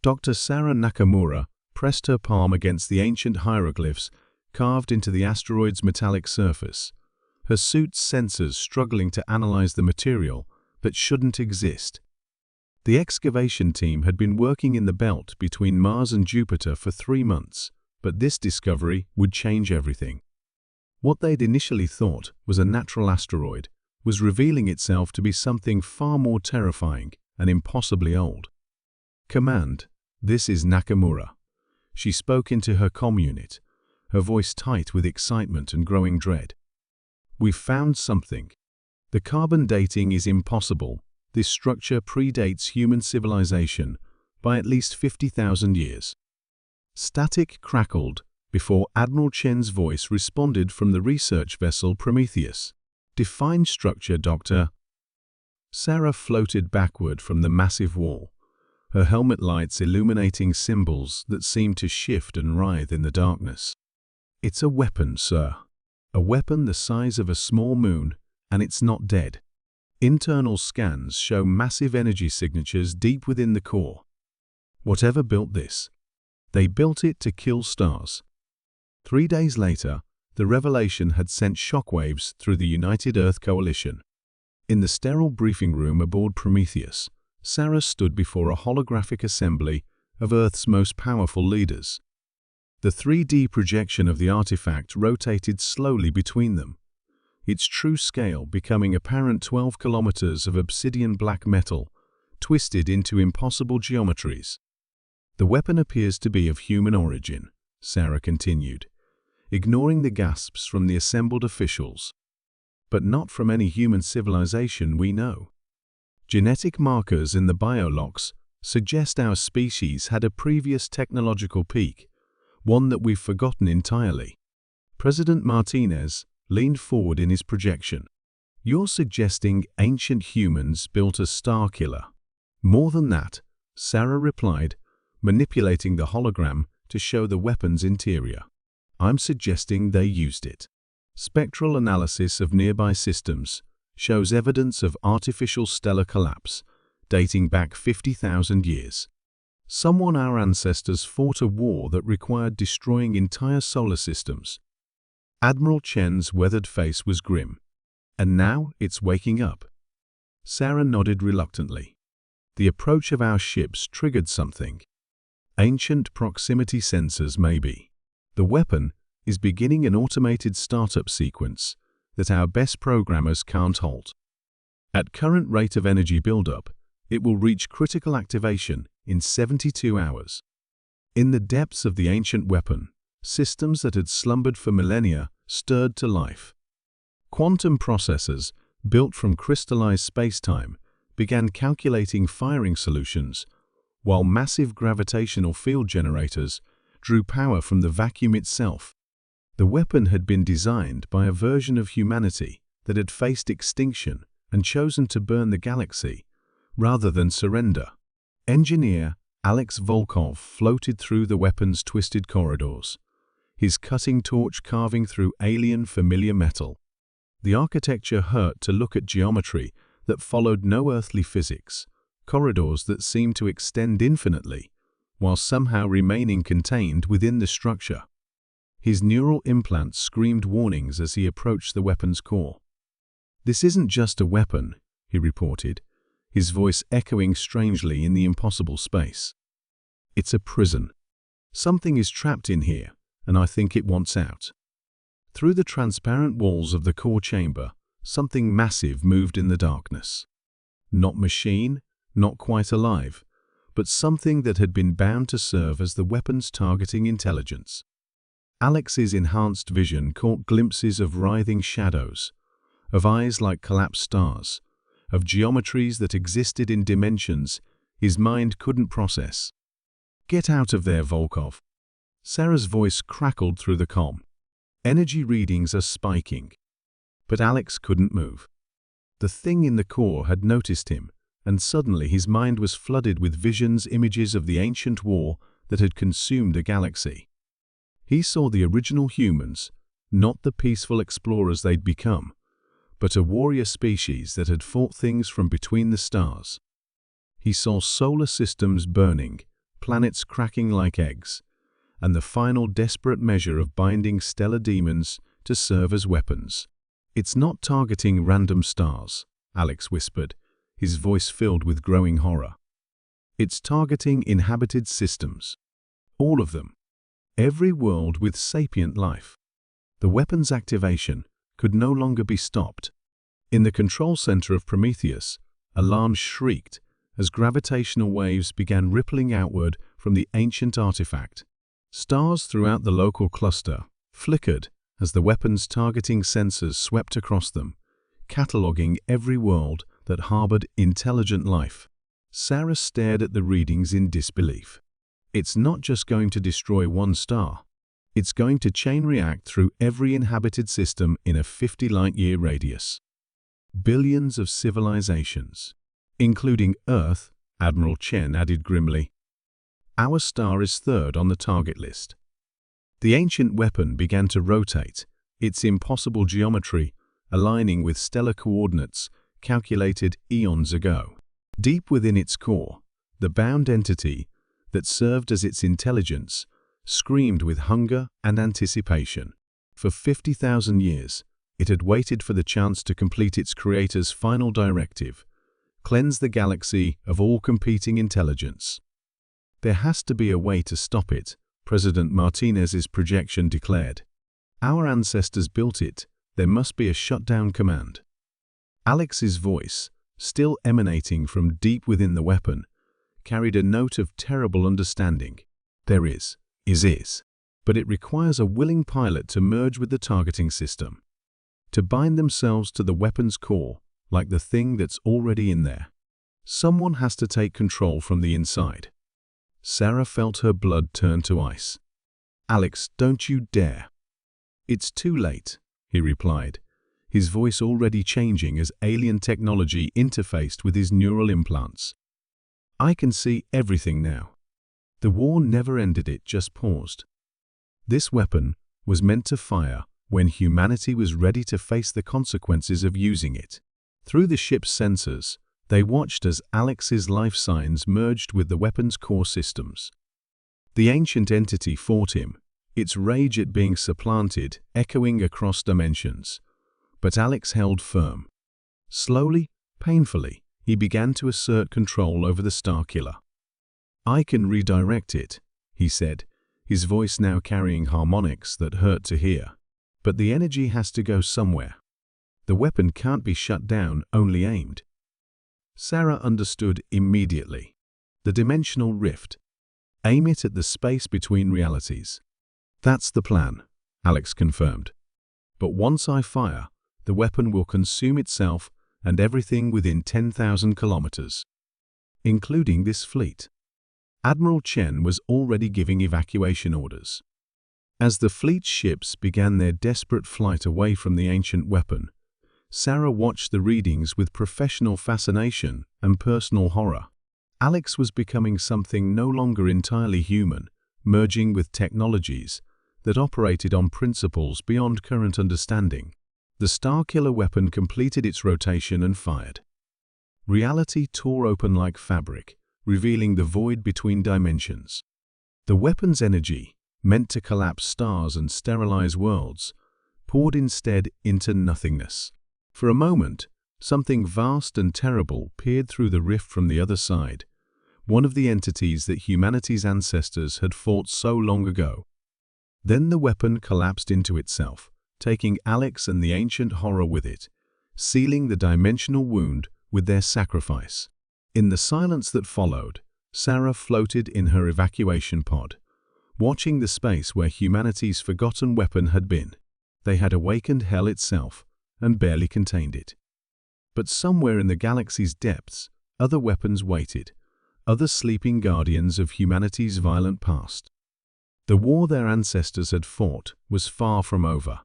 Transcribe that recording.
Dr. Sarah Nakamura pressed her palm against the ancient hieroglyphs carved into the asteroid's metallic surface, her suit's sensors struggling to analyze the material that shouldn't exist. The excavation team had been working in the belt between Mars and Jupiter for 3 months, but this discovery would change everything. What they'd initially thought was a natural asteroid was revealing itself to be something far more terrifying and impossibly old. "Command, this is Nakamura." She spoke into her comm unit, her voice tight with excitement and growing dread. "We've found something. The carbon dating is impossible. This structure predates human civilization by at least 50,000 years." Static crackled before Admiral Chen's voice responded from the research vessel Prometheus. "Define structure, Doctor." Sarah floated backward from the massive wall, her helmet lights illuminating symbols that seemed to shift and writhe in the darkness. "It's a weapon, sir. A weapon the size of a small moon, and it's not dead. Internal scans show massive energy signatures deep within the core. Whatever built this, they built it to kill stars." 3 days later, the revelation had sent shockwaves through the United Earth Coalition. In the sterile briefing room aboard Prometheus, Sarah stood before a holographic assembly of Earth's most powerful leaders. The 3D projection of the artifact rotated slowly between them, its true scale becoming apparent 12 kilometers of obsidian black metal, twisted into impossible geometries. "The weapon appears to be of human origin," Sarah continued, ignoring the gasps from the assembled officials. "But not from any human civilization we know. Genetic markers in the biolocks suggest our species had a previous technological peak, one that we've forgotten entirely." President Martinez leaned forward in his projection. "You're suggesting ancient humans built a star killer." "More than that," Sarah replied, manipulating the hologram to show the weapon's interior. "I'm suggesting they used it. Spectral analysis of nearby systems shows evidence of artificial stellar collapse dating back 50,000 years. Someone our ancestors fought a war that required destroying entire solar systems." Admiral Chen's weathered face was grim. "And now it's waking up." Sarah nodded reluctantly. "The approach of our ships triggered something. Ancient proximity sensors, maybe. The weapon is beginning an automated startup sequence that our best programmers can't halt. At current rate of energy buildup, it will reach critical activation in 72 hours. In the depths of the ancient weapon, systems that had slumbered for millennia stirred to life. Quantum processors, built from crystallized spacetime, began calculating firing solutions, while massive gravitational field generators drew power from the vacuum itself. The weapon had been designed by a version of humanity that had faced extinction and chosen to burn the galaxy rather than surrender. Engineer Alex Volkov floated through the weapon's twisted corridors, his cutting torch carving through alien familiar metal. The architecture hurt to look at geometry that followed no earthly physics, corridors that seemed to extend infinitely, while somehow remaining contained within the structure. His neural implants screamed warnings as he approached the weapon's core. "This isn't just a weapon," he reported, his voice echoing strangely in the impossible space. "It's a prison. Something is trapped in here, and I think it wants out." Through the transparent walls of the core chamber, something massive moved in the darkness. Not machine, not quite alive, but something that had been bound to serve as the weapon's targeting intelligence. Alex's enhanced vision caught glimpses of writhing shadows, of eyes like collapsed stars, of geometries that existed in dimensions his mind couldn't process. "Get out of there, Volkov." Sarah's voice crackled through the comm. "Energy readings are spiking." But Alex couldn't move. The thing in the core had noticed him, and suddenly his mind was flooded with visions, images of the ancient war that had consumed a galaxy. He saw the original humans, not the peaceful explorers they'd become, but a warrior species that had fought things from between the stars. He saw solar systems burning, planets cracking like eggs, and the final desperate measure of binding stellar demons to serve as weapons. "It's not targeting random stars," Alex whispered, his voice filled with growing horror. "It's targeting inhabited systems. All of them. Every world with sapient life." The weapon's activation could no longer be stopped. In the control center of Prometheus, alarms shrieked as gravitational waves began rippling outward from the ancient artifact. Stars throughout the local cluster flickered as the weapon's targeting sensors swept across them, cataloging every world that harbored intelligent life. Sarah stared at the readings in disbelief. It's not just going to destroy one star. It's going to chain react through every inhabited system in a 50-light-year radius. Billions of civilizations, including Earth, Admiral Chen added grimly. Our star is third on the target list. The ancient weapon began to rotate, its impossible geometry aligning with stellar coordinates calculated eons ago. Deep within its core, the bound entity that served as its intelligence screamed with hunger and anticipation. For 50,000 years, it had waited for the chance to complete its creator's final directive: cleanse the galaxy of all competing intelligence. "There has to be a way to stop it," President Martinez's projection declared. "Our ancestors built it. There must be a shutdown command." Alex's voice, still emanating from deep within the weapon, carried a note of terrible understanding. "There is, but it requires a willing pilot to merge with the targeting system, to bind themselves to the weapon's core like the thing that's already in there. Someone has to take control from the inside." Sarah felt her blood turn to ice. "Alex, don't you dare." "It's too late," he replied, his voice already changing as alien technology interfaced with his neural implants. "I can see everything now. The war never ended, it just paused. This weapon was meant to fire when humanity was ready to face the consequences of using it." Through the ship's sensors, they watched as Alex's life signs merged with the weapon's core systems. The ancient entity fought him, its rage at being supplanted echoing across dimensions. But Alex held firm. Slowly, painfully, he began to assert control over the Starkiller. "I can redirect it," he said, his voice now carrying harmonics that hurt to hear. "But the energy has to go somewhere. The weapon can't be shut down, only aimed." Sarah understood immediately. The dimensional rift. Aim it at the space between realities. "That's the plan," Alex confirmed. "But once I fire, the weapon will consume itself and everything within 10,000 kilometers, including this fleet." Admiral Chen was already giving evacuation orders. As the fleet's ships began their desperate flight away from the ancient weapon, Sarah watched the readings with professional fascination and personal horror. Alex was becoming something no longer entirely human, merging with technologies that operated on principles beyond current understanding. The Starkiller weapon completed its rotation and fired. Reality tore open like fabric, revealing the void between dimensions. The weapon's energy, meant to collapse stars and sterilize worlds, poured instead into nothingness. For a moment, something vast and terrible peered through the rift from the other side, one of the entities that humanity's ancestors had fought so long ago. Then the weapon collapsed into itself, taking Alex and the ancient horror with it, sealing the dimensional wound with their sacrifice. In the silence that followed, Sarah floated in her evacuation pod, watching the space where humanity's forgotten weapon had been. They had awakened hell itself and barely contained it. But somewhere in the galaxy's depths, other weapons waited, other sleeping guardians of humanity's violent past. The war their ancestors had fought was far from over.